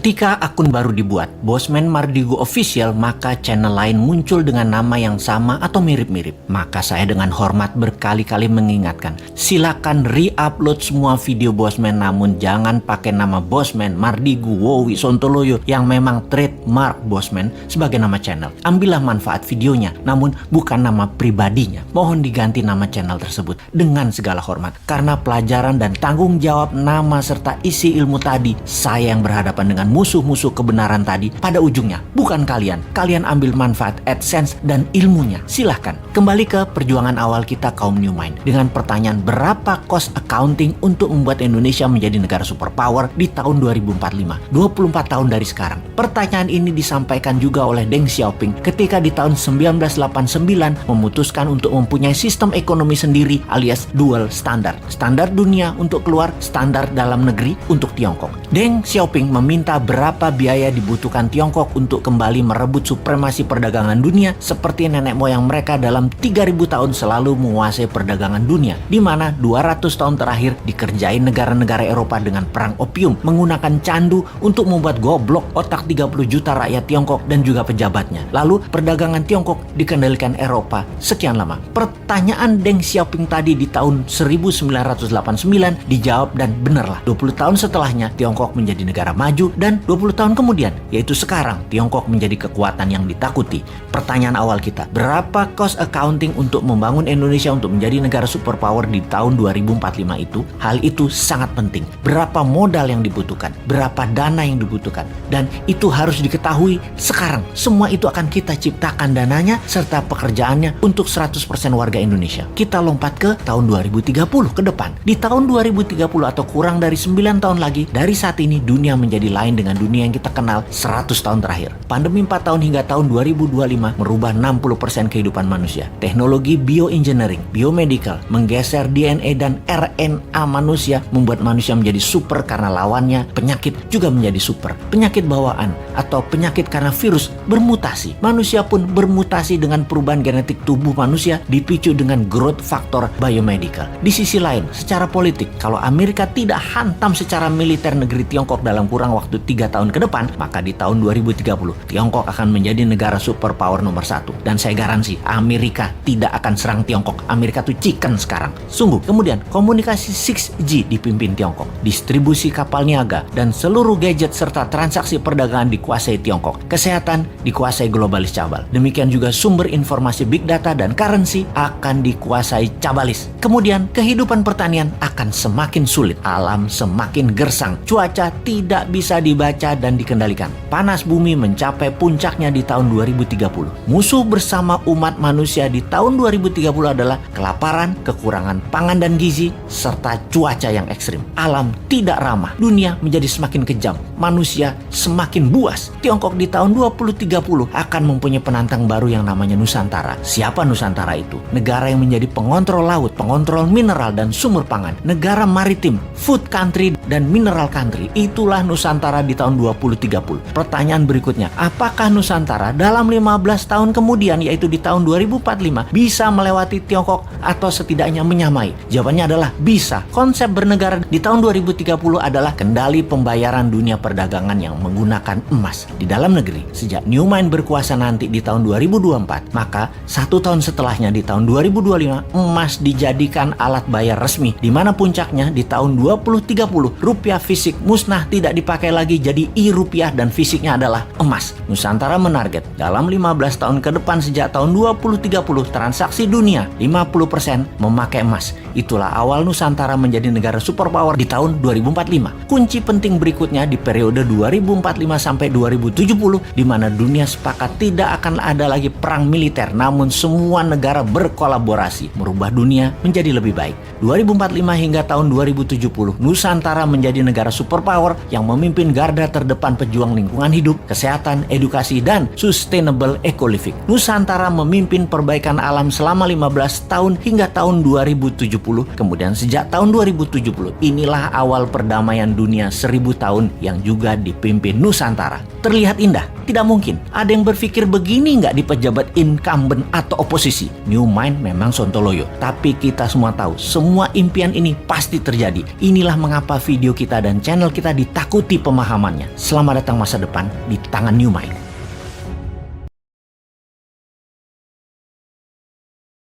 Ketika akun baru dibuat, Bosman Mardigu Official, maka channel lain muncul dengan nama yang sama atau mirip-mirip. Maka saya dengan hormat berkali-kali mengingatkan, silakan re-upload semua video Bosman, namun jangan pakai nama Bosman Mardigu Wowi Sontoloyo yang memang trademark Bosman sebagai nama channel. Ambillah manfaat videonya, namun bukan nama pribadinya. Mohon diganti nama channel tersebut dengan segala hormat. Karena pelajaran dan tanggung jawab nama serta isi ilmu tadi, saya yang berhadapan dengan musuh-musuh kebenaran tadi, pada ujungnya bukan kalian. Kalian ambil manfaat AdSense dan ilmunya. Silahkan kembali ke perjuangan awal kita kaum New Mind dengan pertanyaan, berapa cost accounting untuk membuat Indonesia menjadi negara superpower di tahun 2045, 24 tahun dari sekarang. Pertanyaan ini disampaikan juga oleh Deng Xiaoping ketika di tahun 1989 memutuskan untuk mempunyai sistem ekonomi sendiri alias dual standar. Standar dunia untuk keluar, standar dalam negeri untuk Tiongkok. Deng Xiaoping meminta berapa biaya dibutuhkan Tiongkok untuk kembali merebut supremasi perdagangan dunia seperti nenek moyang mereka dalam 3000 tahun selalu menguasai perdagangan dunia, di mana 200 tahun terakhir dikerjain negara-negara Eropa dengan perang opium menggunakan candu untuk membuat goblok otak 30 juta rakyat Tiongkok dan juga pejabatnya. Lalu perdagangan Tiongkok dikendalikan Eropa sekian lama. Pertanyaan Deng Xiaoping tadi di tahun 1989 dijawab dan benarlah 20 tahun setelahnya Tiongkok menjadi negara maju, dan 20 tahun kemudian, yaitu sekarang, Tiongkok menjadi kekuatan yang ditakuti. Pertanyaan awal kita, berapa cost accounting untuk membangun Indonesia untuk menjadi negara superpower di tahun 2045 itu? Hal itu sangat penting. Berapa modal yang dibutuhkan? Berapa dana yang dibutuhkan? Dan itu harus diketahui sekarang. Semua itu akan kita ciptakan dananya serta pekerjaannya untuk 100% warga Indonesia. Kita lompat ke tahun 2030 ke depan. Di tahun 2030 atau kurang dari 9 tahun lagi, dari saat ini dunia menjadi lain dengan dunia yang kita kenal 100 tahun terakhir. Pandemi 4 tahun hingga tahun 2025 merubah 60% kehidupan manusia. Teknologi bioengineering, biomedical, menggeser DNA dan RNA manusia membuat manusia menjadi super karena lawannya penyakit juga menjadi super. Penyakit bawaan atau penyakit karena virus bermutasi. Manusia pun bermutasi dengan perubahan genetik tubuh manusia dipicu dengan growth factor biomedical. Di sisi lain, secara politik, kalau Amerika tidak hantam secara militer negeri Tiongkok dalam kurang waktu 3 tahun ke depan, maka di tahun 2030 Tiongkok akan menjadi negara superpower nomor 1. Dan saya garansi Amerika tidak akan serang Tiongkok. Amerika tuh chicken sekarang. Sungguh. Kemudian komunikasi 6G dipimpin Tiongkok. Distribusi kapal niaga dan seluruh gadget serta transaksi perdagangan dikuasai Tiongkok. Kesehatan dikuasai globalis cabal. Demikian juga sumber informasi big data dan currency akan dikuasai cabalis. Kemudian kehidupan pertanian akan semakin sulit. Alam semakin gersang. Cuaca tidak bisa dibaca dan dikendalikan. Panas bumi mencapai puncaknya di tahun 2030. Musuh bersama umat manusia di tahun 2030 adalah kelaparan, kekurangan pangan dan gizi, serta cuaca yang ekstrim. Alam tidak ramah. Dunia menjadi semakin kejam. Manusia semakin buas. Tiongkok di tahun 2030 akan mempunyai penantang baru yang namanya Nusantara. Siapa Nusantara itu? Negara yang menjadi pengontrol laut, pengontrol mineral dan sumber pangan. Negara maritim, food country dan mineral country. Itulah Nusantara di tahun 2030. Pertanyaan berikutnya, apakah Nusantara dalam 15 tahun kemudian, yaitu di tahun 2045, bisa melewati Tiongkok atau setidaknya menyamai? Jawabannya adalah bisa. Konsep bernegara di tahun 2030 adalah kendali pembayaran dunia perdagangan yang menggunakan emas di dalam negeri. Sejak New Mind berkuasa nanti di tahun 2024, maka 1 tahun setelahnya di tahun 2025, emas dijadikan alat bayar resmi, di mana puncaknya di tahun 2030 rupiah fisik musnah, tidak dipakai lagi, jadi e-rupiah dan fisiknya adalah emas. Nusantara menarget dalam 15 tahun ke depan sejak tahun 2030 transaksi dunia 50% memakai emas. Itulah awal Nusantara menjadi negara superpower di tahun 2045. Kunci penting berikutnya di periode 2045 sampai 2070, di mana dunia sepakat tidak akan ada lagi perang militer, namun semua negara berkolaborasi merubah dunia menjadi lebih baik. 2045 hingga tahun 2070, Nusantara menjadi negara superpower yang memimpin garda terdepan pejuang lingkungan hidup, kesehatan, edukasi, dan sustainable eco-living. Nusantara memimpin perbaikan alam selama 15 tahun hingga tahun 2070. Kemudian sejak tahun 2070, inilah awal perdamaian dunia 1000 tahun yang juga dipimpin Nusantara. Terlihat indah? Tidak mungkin. Ada yang berpikir begini nggak di pejabat incumbent atau oposisi? New Mind memang sontoloyo. Tapi kita semua tahu, semua impian ini pasti terjadi. Inilah mengapa video kita dan channel kita ditakuti pemahaman. pemahamannya. Selamat datang masa depan di tangan New Mind.